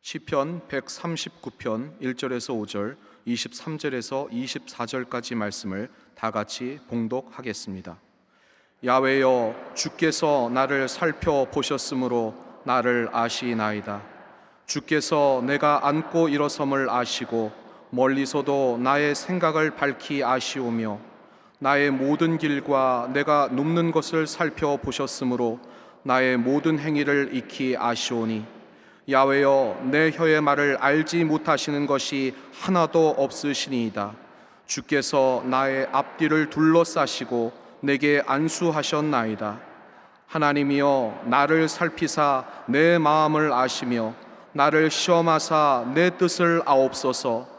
시편 139편 1절에서 5절, 23절에서 24절까지 말씀을 다 같이 봉독하겠습니다. 야훼여, 주께서 나를 살펴보셨으므로 나를 아시나이다. 주께서 내가 앉고 일어섬을 아시고 멀리서도 나의 생각을 밝히 아시오며 나의 모든 길과 내가 눕는 것을 살펴보셨으므로 나의 모든 행위를 익히 아시오니 야훼여, 내 혀의 말을 알지 못하시는 것이 하나도 없으시니이다. 주께서 나의 앞뒤를 둘러싸시고 내게 안수하셨나이다. 하나님이여, 나를 살피사 내 마음을 아시며 나를 시험하사 내 뜻을 아옵소서.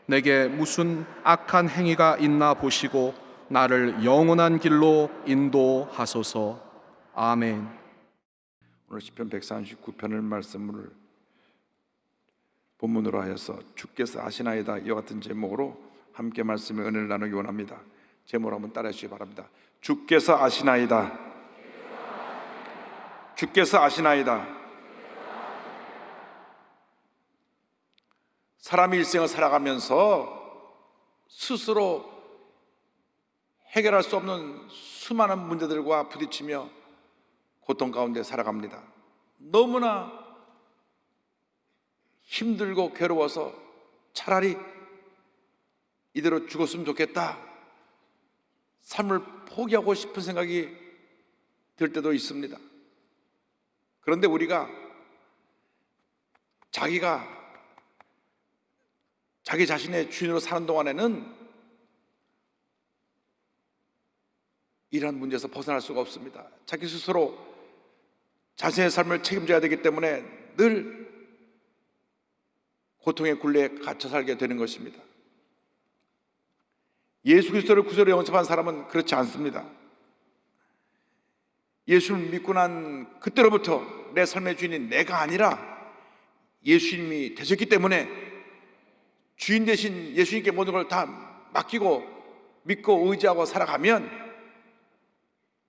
내게 무슨 악한 행위가 있나 보시고 나를 영원한 길로 인도하소서. 아멘. 오늘 시편 139편을 말씀을 본문으로 하여서 주께서 아시나이다, 이와 같은 제목으로 함께 말씀의 은혜를 나누기 원합니다. 제목을 한번 따라해 주시기 바랍니다. 주께서 아시나이다. 주께서 아시나이다. 사람이 일생을 살아가면서 스스로 해결할 수 없는 수많은 문제들과 부딪히며 고통 가운데 살아갑니다. 너무나 힘들고 괴로워서 차라리 이대로 죽었으면 좋겠다, 삶을 포기하고 싶은 생각이 들 때도 있습니다. 그런데 우리가 자기가 자기 자신의 주인으로 사는 동안에는 이러한 문제에서 벗어날 수가 없습니다. 자기 스스로 자신의 삶을 책임져야 되기 때문에 늘 고통의 굴레에 갇혀 살게 되는 것입니다. 예수 그리스도를 구주로 영접한 사람은 그렇지 않습니다. 예수를 믿고 난 그때로부터 내 삶의 주인이 내가 아니라 예수님이 되셨기 때문에 주인 대신 예수님께 모든 걸 다 맡기고 믿고 의지하고 살아가면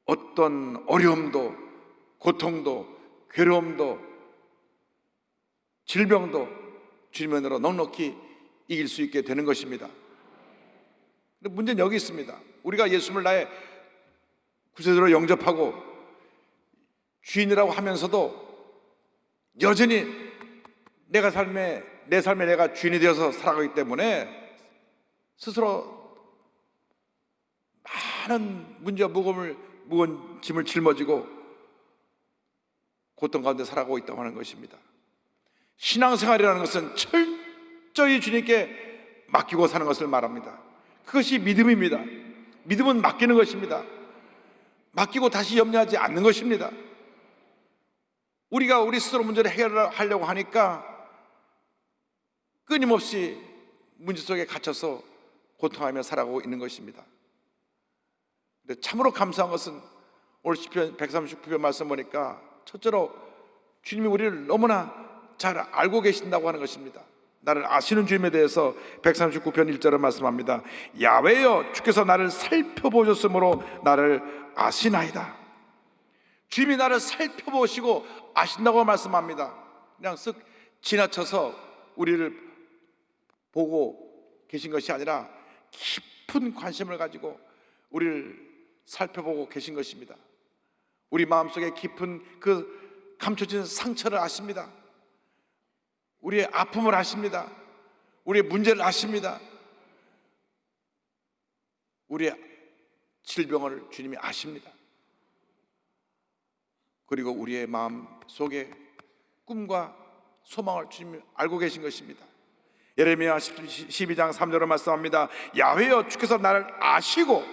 어떤 어려움도 고통도 괴로움도 질병도 주님의 은혜로 넉넉히 이길 수 있게 되는 것입니다. 근데 문제는 여기 있습니다. 우리가 예수님을 나의 구세주로 영접하고 주인이라고 하면서도 여전히 내 삶에 내가 주인이 되어서 살아가기 때문에 스스로 많은 문제와 무거운 짐을 짊어지고 고통 가운데 살아가고 있다고 하는 것입니다. 신앙생활이라는 것은 철저히 주님께 맡기고 사는 것을 말합니다. 그것이 믿음입니다. 믿음은 맡기는 것입니다. 맡기고 다시 염려하지 않는 것입니다. 우리가 우리 스스로 문제를 해결하려고 하니까 끊임없이 문제 속에 갇혀서 고통하며 살아가고 있는 것입니다. 근데 참으로 감사한 것은 오늘 시편 139편 말씀 보니까 첫째로 주님이 우리를 너무나 잘 알고 계신다고 하는 것입니다. 나를 아시는 주님에 대해서 139편 1절에 말씀합니다. 야훼여, 주께서 나를 살펴보셨으므로 나를 아시나이다. 주님이 나를 살펴보시고 아신다고 말씀합니다. 그냥 쓱 지나쳐서 우리를 보고 계신 것이 아니라 깊은 관심을 가지고 우리를 살펴보고 계신 것입니다. 우리 마음속에 깊은 그 감춰진 상처를 아십니다. 우리의 아픔을 아십니다. 우리의 문제를 아십니다. 우리의 질병을 주님이 아십니다. 그리고 우리의 마음 속에 꿈과 소망을 주님이 알고 계신 것입니다. 예레미야 12장 3절로 말씀합니다. 야훼여, 주께서 나를 아시고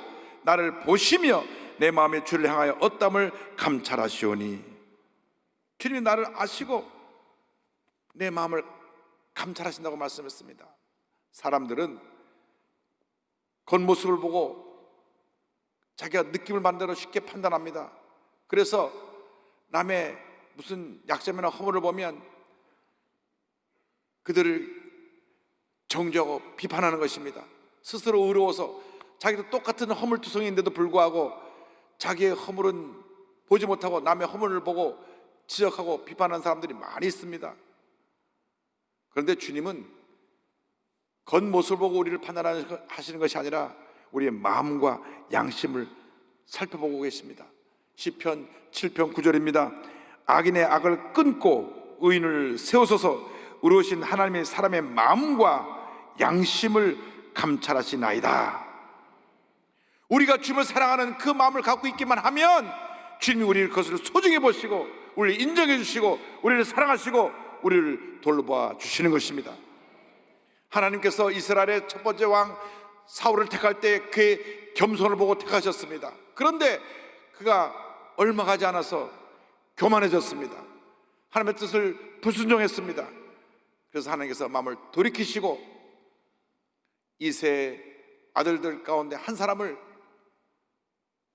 나를 보시며 내 마음의 주를 향하여 어담을 감찰하시오니. 주님이 나를 아시고 내 마음을 감찰하신다고 말씀했습니다. 사람들은 겉모습을 보고 자기가 느낌을 만들어 쉽게 판단합니다. 그래서 남의 무슨 약점이나 허물을 보면 그들을 정죄하고 비판하는 것입니다. 스스로 의로워서 자기도 똑같은 허물투성이인데도 불구하고 자기의 허물은 보지 못하고 남의 허물을 보고 지적하고 비판하는 사람들이 많이 있습니다. 그런데 주님은 겉모습을 보고 우리를 판단하시는 것이 아니라 우리의 마음과 양심을 살펴보고 계십니다. 시편 7편 9절입니다. 악인의 악을 끊고 의인을 세우소서. 의로우신 하나님의 사람의 마음과 양심을 감찰하시나이다. 우리가 주님을 사랑하는 그 마음을 갖고 있기만 하면 주님이 우리를 그것을 소중히 보시고 우리를 인정해 주시고 우리를 사랑하시고 우리를 돌봐 주시는 것입니다. 하나님께서 이스라엘의 첫 번째 왕 사울을 택할 때 그의 겸손을 보고 택하셨습니다. 그런데 그가 얼마 가지 않아서 교만해졌습니다. 하나님의 뜻을 불순종했습니다. 그래서 하나님께서 마음을 돌이키시고 이세 아들들 가운데 한 사람을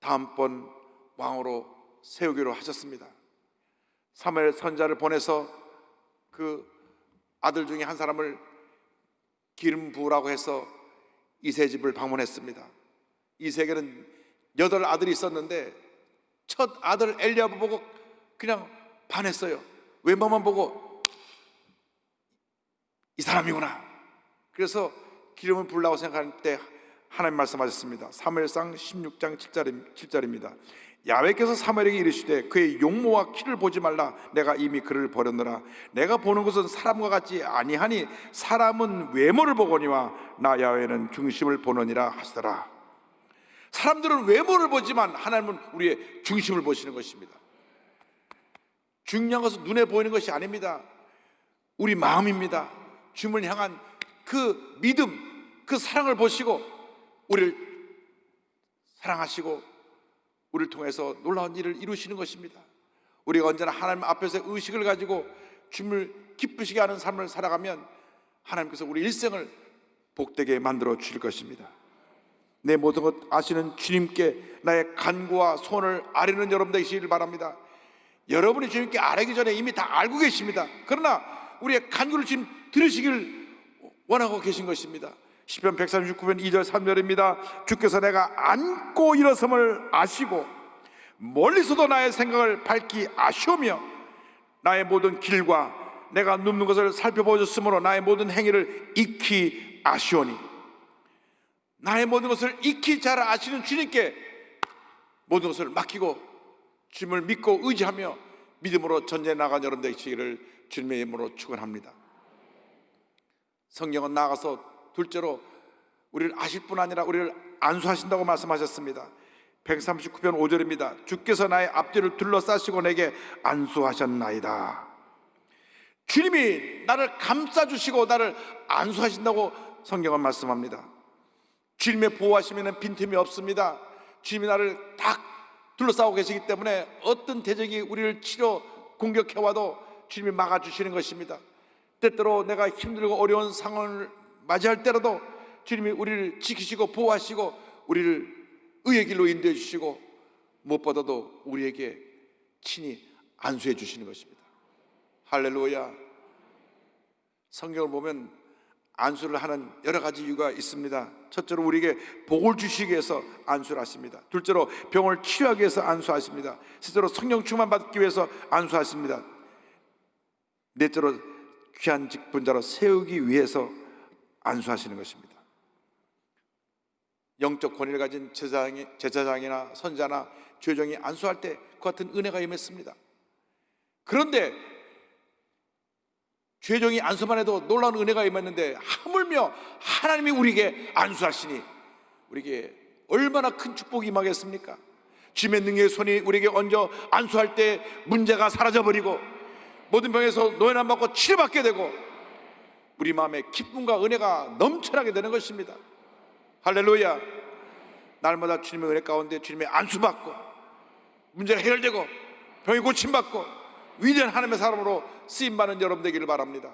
다음번 왕으로 세우기로 하셨습니다. 사무엘 선지자를 보내서 그 아들 중에 한 사람을 기름 부으라고 해서 이세 집을 방문했습니다. 이세에게는 8 아들이 있었는데 첫 아들 엘리야부 보고 그냥 반했어요. 외모만 보고 이 사람이구나. 그래서 기름을 부으려고 생각할 때 하나님 말씀하셨습니다. 사무엘상 16장 7절입니다. 야훼께서 사무엘에게 이르시되 그의 용모와 키를 보지 말라. 내가 이미 그를 버렸노라. 내가 보는 것은 사람과 같지 아니하니 사람은 외모를 보거니와 나 야훼는 중심을 보느니라 하시더라. 사람들은 외모를 보지만 하나님은 우리의 중심을 보시는 것입니다. 중요한 것은 눈에 보이는 것이 아닙니다. 우리 마음입니다. 주님을 향한 그 믿음, 그 사랑을 보시고 우리를 사랑하시고 우리를 통해서 놀라운 일을 이루시는 것입니다. 우리가 언제나 하나님 앞에서 의식을 가지고 주님을 기쁘시게 하는 삶을 살아가면 하나님께서 우리 일생을 복되게 만들어 주실 것입니다. 내 모든 것 아시는 주님께 나의 간구와 소원을 아뢰는 여러분 되시기를 바랍니다. 여러분이 주님께 아뢰기 전에 이미 다 알고 계십니다. 그러나 우리의 간구를 지금 들으시길 원하고 계신 것입니다. 시편 139편 2절 3절입니다. 주께서 내가 앉고 일어섬을 아시고 멀리서도 나의 생각을 밝히 아시오며 나의 모든 길과 내가 눕는 것을 살펴보셨으므로 나의 모든 행위를 익히 아시오니. 나의 모든 것을 익히 잘 아시는 주님께 모든 것을 맡기고 주님을 믿고 의지하며 믿음으로 전쟁에 나간 여러분 되시기를 주님의 이름으로 축원합니다. 성경은 나아가서 둘째로 우리를 아실 뿐 아니라 우리를 안수하신다고 말씀하셨습니다. 139편 5절입니다. 주께서 나의 앞뒤를 둘러싸시고 내게 안수하셨나이다. 주님이 나를 감싸주시고 나를 안수하신다고 성경은 말씀합니다. 주님의 보호하심에는 빈틈이 없습니다. 주님이 나를 딱 둘러싸고 계시기 때문에 어떤 대적이 우리를 치려 공격해와도 주님이 막아주시는 것입니다. 때때로 내가 힘들고 어려운 상황을 맞이할 때라도 주님이 우리를 지키시고 보호하시고 우리를 의의 길로 인도해 주시고 무엇보다도 우리에게 친히 안수해 주시는 것입니다. 할렐루야. 성경을 보면 안수를 하는 여러 가지 이유가 있습니다. 첫째로 우리에게 복을 주시기 위해서 안수를 하십니다. 둘째로 병을 치료하기 위해서 안수하십니다. 셋째로 성령 충만 받기 위해서 안수하십니다. 넷째로 귀한 직분자로 세우기 위해서 안수하시는 것입니다. 영적 권위를 가진 제사장이나 선지자나 죄종이 안수할 때 그 같은 은혜가 임했습니다. 그런데 죄종이 안수만 해도 놀라운 은혜가 임했는데 하물며 하나님이 우리에게 안수하시니 우리에게 얼마나 큰 축복이 임하겠습니까? 주님의 능력의 손이 우리에게 얹어 안수할 때 문제가 사라져버리고 모든 병에서 노예남 받고 치료받게 되고 우리 마음에 기쁨과 은혜가 넘쳐나게 되는 것입니다. 할렐루야. 날마다 주님의 은혜 가운데 주님의 안수받고 문제가 해결되고 병이 고침받고 위대한 하나님의 사람으로 쓰임받는 여러분 되기를 바랍니다.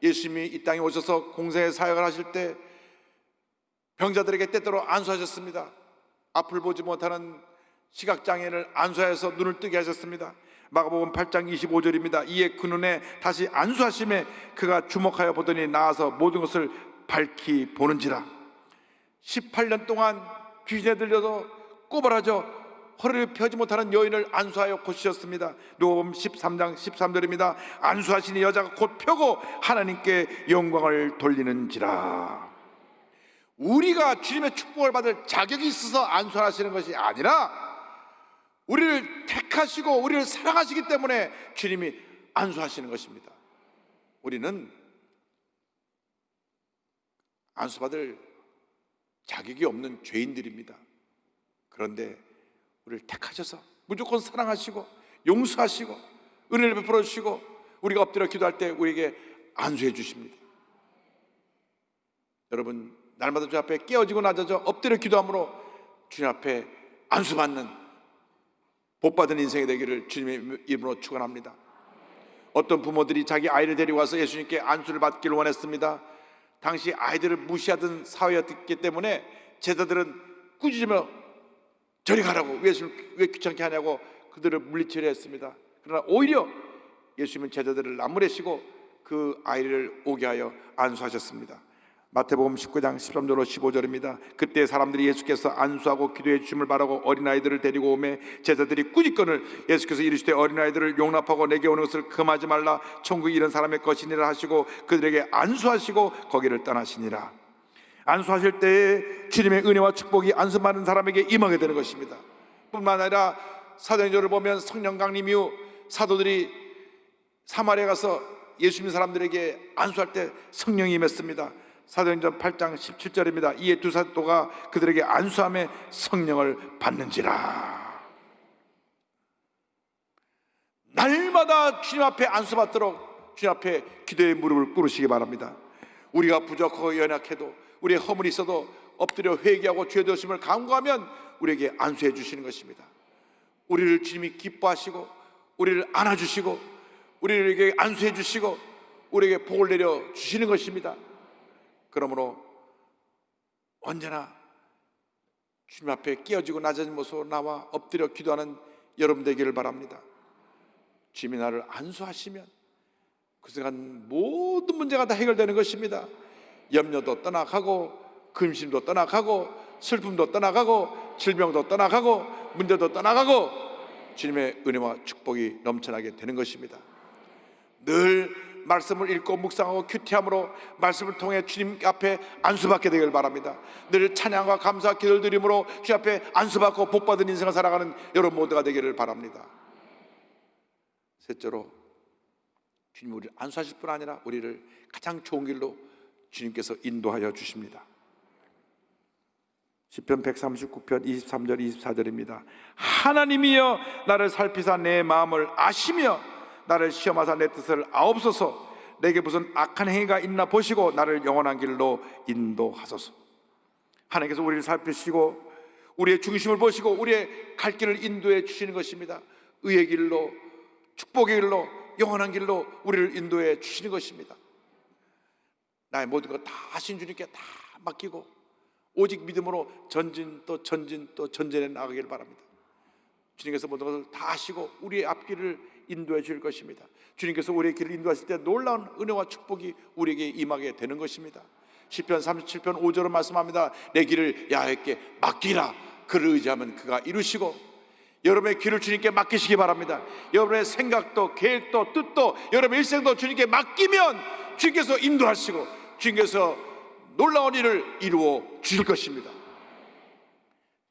예수님이 이 땅에 오셔서 공생의 사역을 하실 때 병자들에게 때때로 안수하셨습니다. 앞을 보지 못하는 시각장애인을 안수하여서 눈을 뜨게 하셨습니다. 마가복음 8장 25절입니다. 이에 그 눈에 다시 안수하심에 그가 주목하여 보더니 나아서 모든 것을 밝히 보는지라. 18년 동안 귀신에 들려서 꼬부라져 허리를 펴지 못하는 여인을 안수하여 고치셨습니다. 누가복음 13장 13절입니다. 안수하시니 여자가 곧 펴고 하나님께 영광을 돌리는지라. 우리가 주님의 축복을 받을 자격이 있어서 안수하시는 것이 아니라 우리를 택하시고 우리를 사랑하시기 때문에 주님이 안수하시는 것입니다. 우리는 안수받을 자격이 없는 죄인들입니다. 그런데 우리를 택하셔서 무조건 사랑하시고 용서하시고 은혜를 베풀어 주시고 우리가 엎드려 기도할 때 우리에게 안수해 주십니다. 여러분, 날마다 주님 앞에 깨어지고 낮아져 엎드려 기도함으로 주님 앞에 안수받는 복받은 인생이 되기를 주님의 이름으로 축원합니다. 어떤 부모들이 자기 아이를 데리고 와서 예수님께 안수를 받기를 원했습니다. 당시 아이들을 무시하던 사회였기 때문에 제자들은 꾸짖으며 저리 가라고, 예수님 왜 귀찮게 하냐고 그들을 물리치려 했습니다. 그러나 오히려 예수님은 제자들을 나무래시고 그 아이를 오게 하여 안수하셨습니다. 마태복음 19장 13절로 15절입니다. 그때 사람들이 예수께서 안수하고 기도해 주심을 바라고 어린아이들을 데리고 오매 제자들이 꾸짖거늘 예수께서 이르시되 어린아이들을 용납하고 내게 오는 것을 금하지 말라. 천국이 이런 사람의 것이니라 하시고 그들에게 안수하시고 거기를 떠나시니라. 안수하실 때에 주님의 은혜와 축복이 안수받는 사람에게 임하게 되는 것입니다. 뿐만 아니라 사도행전을 보면 성령 강림 이후 사도들이 사마리아 가서 예수 믿는 사람들에게 안수할 때 성령이 임했습니다. 사도행전 8장 17절입니다. 이에 두 사도가 그들에게 안수함에 성령을 받는지라. 날마다 주님 앞에 안수받도록 주님 앞에 기도의 무릎을 꿇으시기 바랍니다. 우리가 부족하고 연약해도 우리의 허물이 있어도 엎드려 회개하고 죄 되심을 간구하면 우리에게 안수해 주시는 것입니다. 우리를 주님이 기뻐하시고 우리를 안아주시고 우리에게 안수해 주시고 우리에게 복을 내려 주시는 것입니다. 그러므로 언제나 주님 앞에 깨어지고 낮아진 모습으로 나와 엎드려 기도하는 여러분 되기를 바랍니다. 주님이 나를 안수하시면 그 순간 모든 문제가 다 해결되는 것입니다. 염려도 떠나가고 근심도 떠나가고 슬픔도 떠나가고 질병도 떠나가고 문제도 떠나가고 주님의 은혜와 축복이 넘쳐나게 되는 것입니다. 늘 말씀을 읽고 묵상하고 큐티함으로 말씀을 통해 주님 앞에 안수받게 되길 바랍니다. 늘 찬양과 감사 기도를 드림으로 주님 앞에 안수받고 복받은 인생을 살아가는 여러분 모두가 되기를 바랍니다. 셋째로 주님 우리를 안수하실 뿐 아니라 우리를 가장 좋은 길로 주님께서 인도하여 주십니다. 시편 139편 23절 24절입니다. 하나님이여 나를 살피사 내 마음을 아시며 나를 시험하사 내 뜻을 아옵소서. 내게 무슨 악한 행위가 있나 보시고 나를 영원한 길로 인도하소서. 하나님께서 우리를 살피시고 우리의 중심을 보시고 우리의 갈 길을 인도해 주시는 것입니다. 의의 길로 축복의 길로 영원한 길로 우리를 인도해 주시는 것입니다. 나의 모든 것 다 하신 주님께 다 맡기고 오직 믿음으로 전진 또 전진 또 전진해 나가길 바랍니다. 주님께서 모든 것을 다 하시고 우리의 앞길을 인도해 줄 것입니다. 주님께서 우리의 길을 인도하실 때 놀라운 은혜와 축복이 우리에게 임하게 되는 것입니다. 시편 37편 5절은 말씀합니다. 내 길을 야훼께 맡기라. 그를 의지하면 그가 이루시고. 여러분의 길을 주님께 맡기시기 바랍니다. 여러분의 생각도 계획도 뜻도 여러분의 일생도 주님께 맡기면 주님께서 인도하시고 주님께서 놀라운 일을 이루어 주실 것입니다.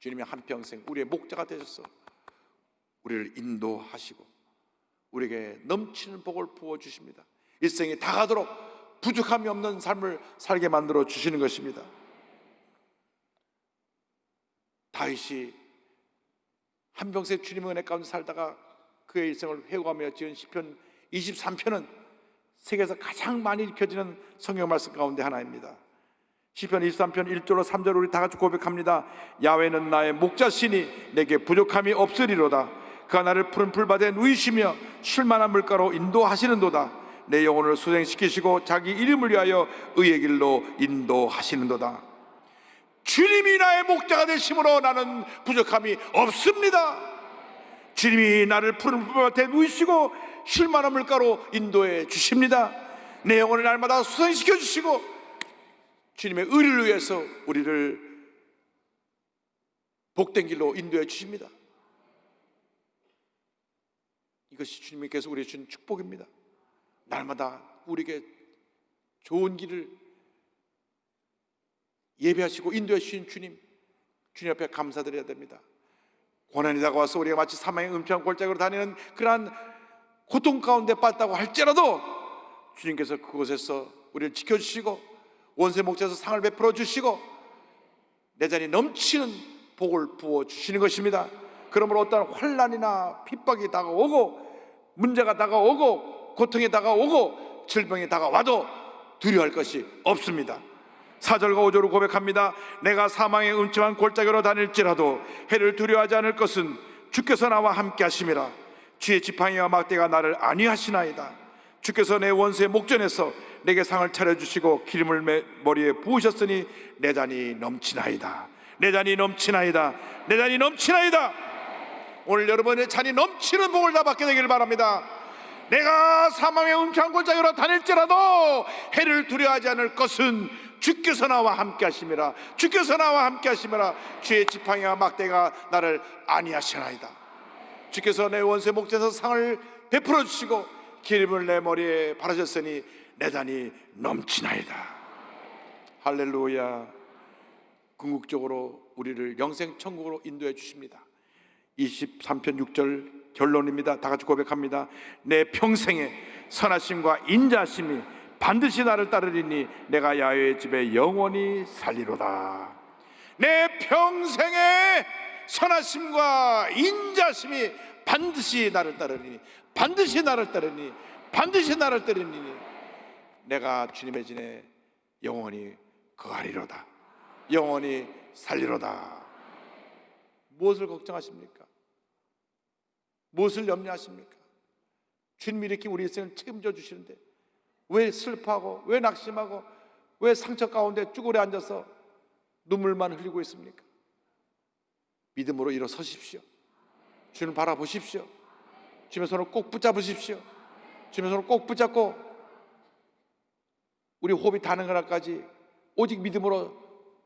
주님이 한평생 우리의 목자가 되셔서 우리를 인도하시고 우리에게 넘치는 복을 부어주십니다. 일생이 다 가도록 부족함이 없는 삶을 살게 만들어 주시는 것입니다. 다윗이 한평생 주님의 은혜 가운데 살다가 그의 일생을 회고하며 지은 시편 23편은 세계에서 가장 많이 읽혀지는 성경 말씀 가운데 하나입니다. 시편 23편 1절로 3절 우리 다 같이 고백합니다. 야훼는 나의 목자시니 내게 부족함이 없으리로다. 그가 나를 푸른 풀밭에 누이시며 쉴만한 물가로 인도하시는도다. 내 영혼을 수생시키시고 자기 이름을 위하여 의의 길로 인도하시는도다. 주님이 나의 목자가 되심으로 나는 부족함이 없습니다. 주님이 나를 푸른 풀밭에 누이시고 쉴만한 물가로 인도해 주십니다. 내 영혼을 날마다 수생시켜 주시고 주님의 의를 위해서 우리를 복된 길로 인도해 주십니다. 이것이 주님께서 우리에게 주신 축복입니다. 날마다 우리에게 좋은 길을 예배하시고 인도해 주신 주님 앞에 감사드려야 됩니다. 고난이 다가와서 우리가 마치 사망의 음침한 골짜기로 다니는 그러한 고통 가운데 빠졌다고 할지라도 주님께서 그곳에서 우리를 지켜주시고 원수의 목전에서 상을 베풀어 주시고 내 잔이 넘치는 복을 부어 주시는 것입니다. 그러므로 어떠한 환난이나 핍박이 다가오고 문제가 다가오고 고통이 다가오고 질병이 다가와도 두려워할 것이 없습니다. 4절과 5절을 고백합니다. 내가 사망의 음침한 골짜기로 다닐지라도 해를 두려워하지 않을 것은 주께서 나와 함께 하심이라. 주의 지팡이와 막대가 나를 안위하시나이다. 주께서 내 원수의 목전에서 내게 상을 차려주시고 기름을 머리에 부으셨으니 내 잔이 넘치나이다. 내 잔이 넘치나이다. 내 잔이 넘치나이다. 오늘 여러분의 잔이 넘치는 복을 다 받게 되기를 바랍니다. 내가 사망의 음침한 골짜기로 다닐지라도 해를 두려워하지 않을 것은 주께서 나와 함께 하심이라. 주께서 나와 함께 하심이라. 주의 지팡이와 막대가 나를 안위하시나이다. 주께서 내 원수의 목전에서 상을 베풀어 주시고 기름을 내 머리에 바르셨으니 내 잔이 넘치나이다. 할렐루야. 궁극적으로 우리를 영생 천국으로 인도해 주십니다. 23편 6절 결론입니다. 다 같이 고백합니다. 내 평생에 선하심과 인자하심이 반드시 나를 따르리니 내가 야훼의 집에 영원히 살리로다. 내 평생에 선하심과 인자심이 반드시 나를 따르니, 반드시 나를 따르니, 반드시 나를 따르니 내가 주님의 진에 영원히 거하리로다. 영원히 살리로다. 무엇을 걱정하십니까? 무엇을 염려하십니까? 주님이 이렇게 우리 인생을 책임져 주시는데 왜 슬퍼하고 왜 낙심하고 왜 상처 가운데 쭈그려 앉아서 눈물만 흘리고 있습니까? 믿음으로 일어서십시오. 주님을 바라보십시오. 주님의 손을 꼭 붙잡으십시오. 주님의 손을 꼭 붙잡고 우리 호흡이 닿는 그날까지 오직 믿음으로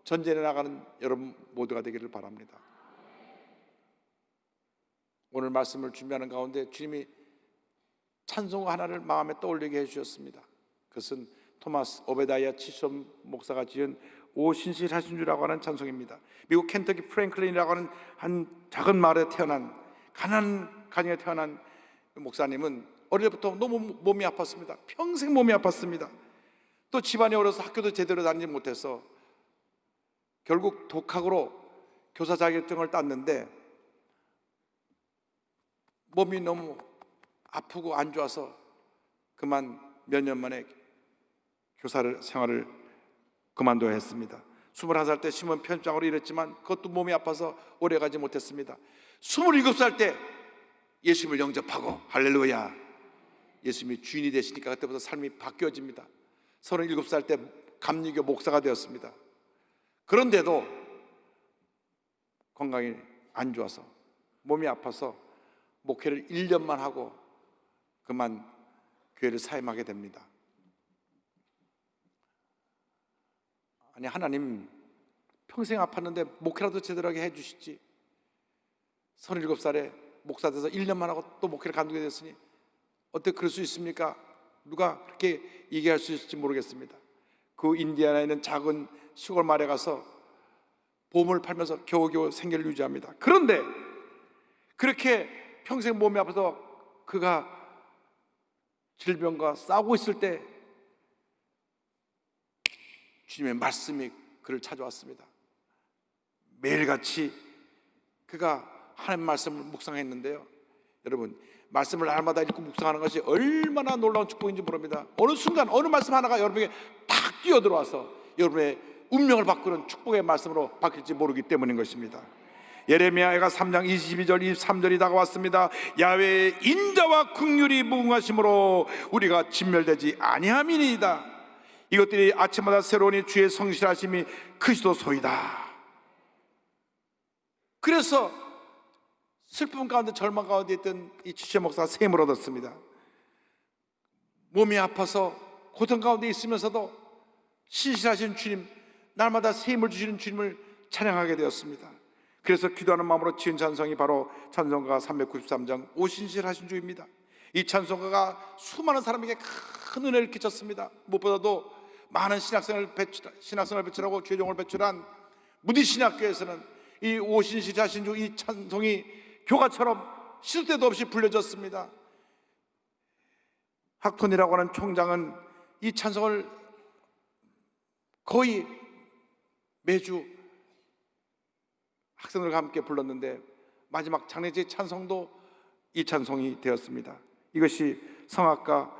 전진해 나가는 여러분 모두가 되기를 바랍니다. 오늘 말씀을 준비하는 가운데 주님이 찬송 하나를 마음에 떠올리게 해주셨습니다. 그것은 토마스 오베다이아 치som 목사가 지은 오 신실하신 주라고 하는 찬송입니다. 미국 켄터키 프랭클린이라고 하는 한 작은 마을에 태어난 가난한 가정에 태어난 목사님은 어릴 때부터 너무 몸이 아팠습니다. 평생 몸이 아팠습니다. 또 집안이 어려서 학교도 제대로 다니지 못해서 결국 독학으로 교사 자격증을 땄는데 몸이 너무 아프고 안 좋아서 그만 몇 년 만에 교사를 생활을 그만둬야 했습니다. 21살 때 신문 편집장으로 일했지만 그것도 몸이 아파서 오래 가지 못했습니다. 27살 때 예수님을 영접하고 할렐루야, 예수님이 주인이 되시니까 그때부터 삶이 바뀌어집니다. 37살 때 감리교 목사가 되었습니다. 그런데도 건강이 안 좋아서 몸이 아파서 목회를 1년만 하고 그만 교회를 사임하게 됩니다. 아니, 하나님 평생 아팠는데 목회라도 제대로 하게 해주시지, 37살에 목사 돼서 1년만 하고 또 목회를 간두게 됐으니 어떻게 그럴 수 있습니까? 누가 그렇게 얘기할 수 있을지 모르겠습니다. 그 인디아나에 있는 작은 시골 마을에 가서 보험을 팔면서 겨우겨우 생계를 유지합니다. 그런데 그렇게 평생 몸이 아파서 그가 질병과 싸우고 있을 때 주님의 말씀이 그를 찾아왔습니다. 매일같이 그가 하나님 말씀을 묵상했는데요, 여러분, 말씀을 날마다 읽고 묵상하는 것이 얼마나 놀라운 축복인지 모릅니다. 어느 순간 어느 말씀 하나가 여러분에게 탁 뛰어들어와서 여러분의 운명을 바꾸는 축복의 말씀으로 바뀔지 모르기 때문인 것입니다. 예레미야가 3장 22절 23절이 다가왔습니다. 야훼의 인자와 긍휼이 무궁하심으로 우리가 진멸되지 아니함이니이다. 이것들이 아침마다 새로우니 주의 성실하심이 크시도소이다. 그래서 슬픔 가운데 절망 가운데 있던 이 치som 목사가 샘을 얻었습니다. 몸이 아파서 고통 가운데 있으면서도 신실하신 주님, 날마다 샘을 주시는 주님을 찬양하게 되었습니다. 그래서 기도하는 마음으로 지은 찬송이 바로 찬송가 393장 오신실하신 주입니다. 이 찬송가가 수많은 사람에게 큰 은혜를 끼쳤습니다. 무엇보다도 많은 신학생을 배출하고 죄종을 배출한 무디신학교에서는 이 오신실 하신주 이 찬송이 교가처럼 시도 때도 없이 불려졌습니다. 학톤이라고 하는 총장은 이 찬송을 거의 매주 학생들과 함께 불렀는데 마지막 장례제 찬송도 이 찬송이 되었습니다. 이것이 성악가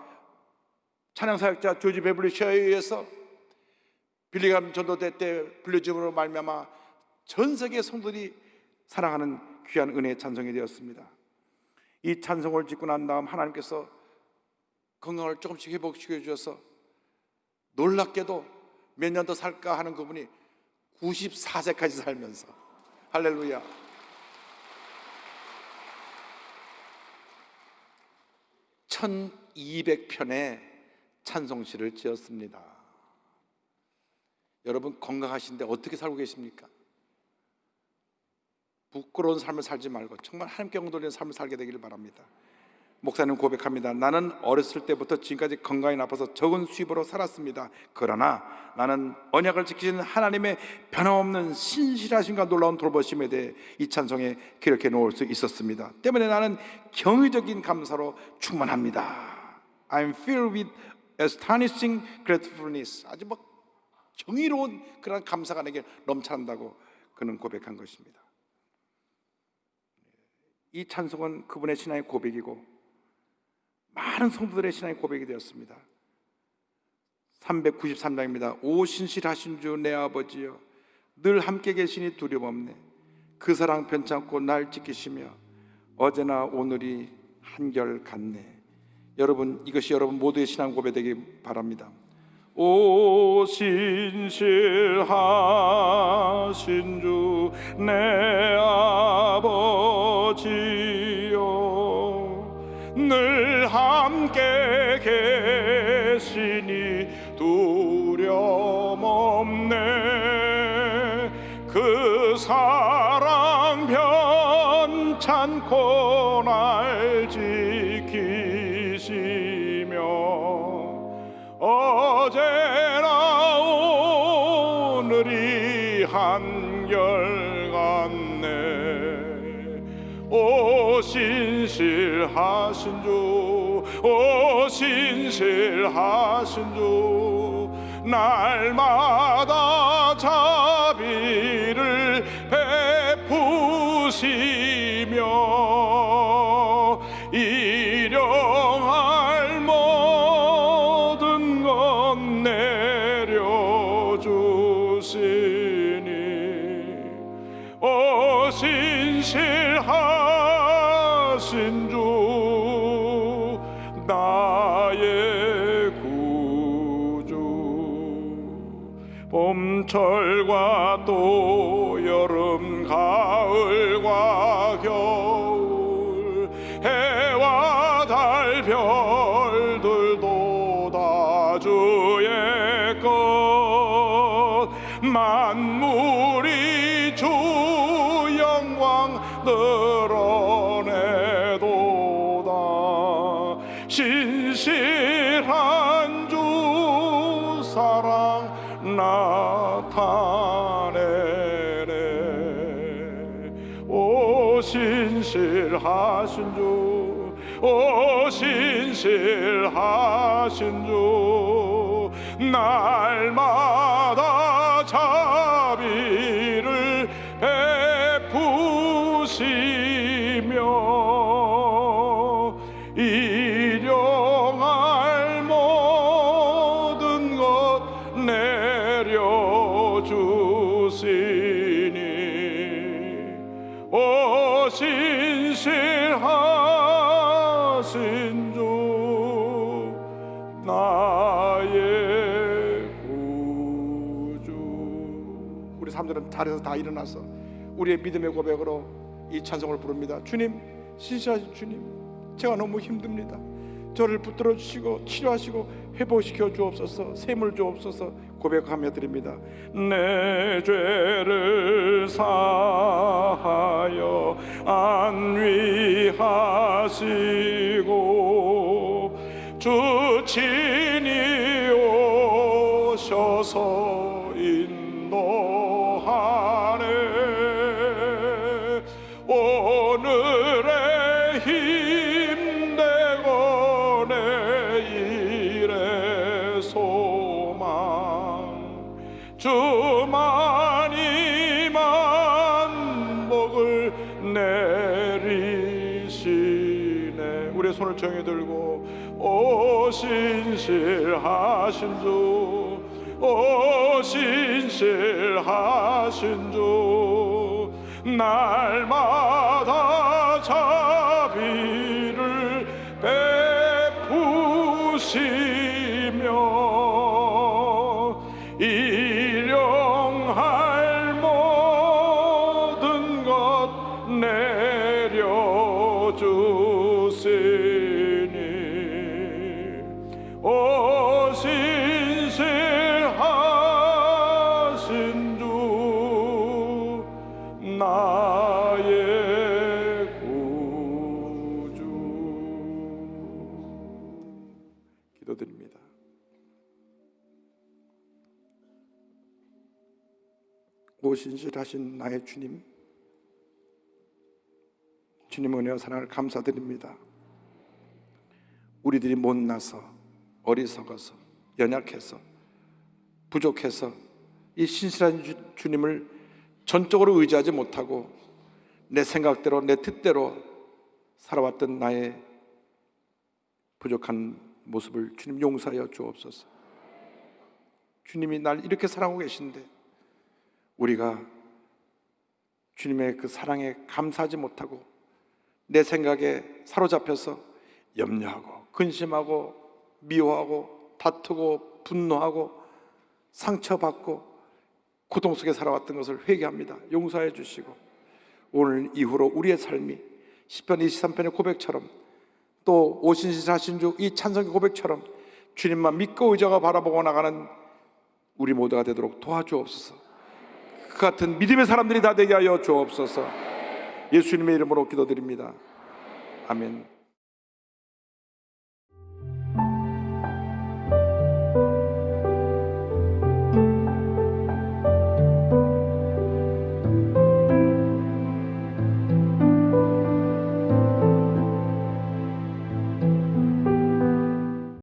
찬양사역자 조지 베블리 셔에 의해서 빌리감 전도대 때 불려짐으로 말미암아 전 세계 성도들이 사랑하는 귀한 은혜의 찬송이 되었습니다. 이 찬송을 짓고 난 다음 하나님께서 건강을 조금씩 회복시켜 주셔서 놀랍게도 몇 년 더 살까 하는 그분이 94세까지 살면서, 할렐루야, 1200편의 찬송시를 지었습니다. 여러분 건강하신데 어떻게 살고 계십니까? 부끄러운 삶을 살지 말고 정말 하나님께 영광 돌리는 삶을 살게 되기를 바랍니다. 목사님 고백합니다. 나는 어렸을 때부터 지금까지 건강이 나빠서 적은 수입으로 살았습니다. 그러나 나는 언약을 지키시는 하나님의 변함없는 신실하심과 놀라운 돌보심에 대해 이 찬송에 기록해 놓을 수 있었습니다. 때문에 나는 경의적인 감사로 충만합니다. I'm filled with astonishing gratefulness. 아주 막 정의로운 그런 감사가 내게 넘쳐난다고 그는 고백한 것입니다. 이 찬송은 그분의 신앙의 고백이고 많은 성도들의 신앙의 고백이 되었습니다. 393장입니다. 오 신실하신 주 내 아버지여, 늘 함께 계시니 두려움 없네. 그 사랑 변찮고 날 지키시며 어제나 오늘이 한결같네. 여러분, 이것이 여러분 모두의 신앙 고백 되기 바랍니다. 오 신실하신 주 내 아버지여, 늘 함께 계시니 두려움 없네. 그 사랑 변찮고 날 지키시며 어제나 오늘이 한결같네. 오 신실하신 주, 오 신실하신 주, 날마다 자비를 베푸시며 일용할 모든 것 내려주시니 오 신실하신 주 나의 구주. 봄철과 또 여름 가을과 겨울 해와 달 별들도 다 주의 것. 만물이 주 영광 드러내도다. 신실한 주 사랑 나타내네. 오 신실하신 주, 오 신실하신 주, 날마다 자비를 베푸시며 일용할 모든 것 내려주시니 오 신실하신 주 나의 구주. 우리 사람들은 자리에서 다 일어나서 우리의 믿음의 고백으로 이 찬송을 부릅니다. 주님, 신실하신 주님, 제가 너무 힘듭니다. 저를 붙들어 주시고 치료하시고 회복시켜 주옵소서, 샘을 주옵소서 고백하며 드립니다. 내 죄를 사하여 안위하시고 주 친히 오셔서 인도하네. 오늘의 힘내고 내일의 소망 주만이 만복을 내리시네. 우리의 손을 정히 들고 오 신실하신 주, 오 신실하신 주, 날마다 자비를 베푸시며 일용할 모든 것 내려주시니 오 신실하신 주, 나의 구주. 기도드립니다. 오 신실하신 나의 주님, 주님 은혜와 사랑을 감사드립니다. 우리들이 못나서, 어리석어서, 연약해서, 부족해서 이 신실한 주님을 전적으로 의지하지 못하고 내 생각대로, 내 뜻대로 살아왔던 나의 부족한 모습을 주님 용서하여 주옵소서. 주님이 날 이렇게 사랑하고 계신데 우리가 주님의 그 사랑에 감사하지 못하고 내 생각에 사로잡혀서 염려하고 근심하고 미워하고 다투고 분노하고 상처받고 고통 속에 살아왔던 것을 회개합니다. 용서해 주시고 오늘 이후로 우리의 삶이 시편 23편의 고백처럼 또 오신실하신 주 이 찬송의 고백처럼 주님만 믿고 의지하고 바라보고 나가는 우리 모두가 되도록 도와주옵소서. 그 같은 믿음의 사람들이 다 되게 하여 주옵소서. 예수님의 이름으로 기도드립니다. 아멘.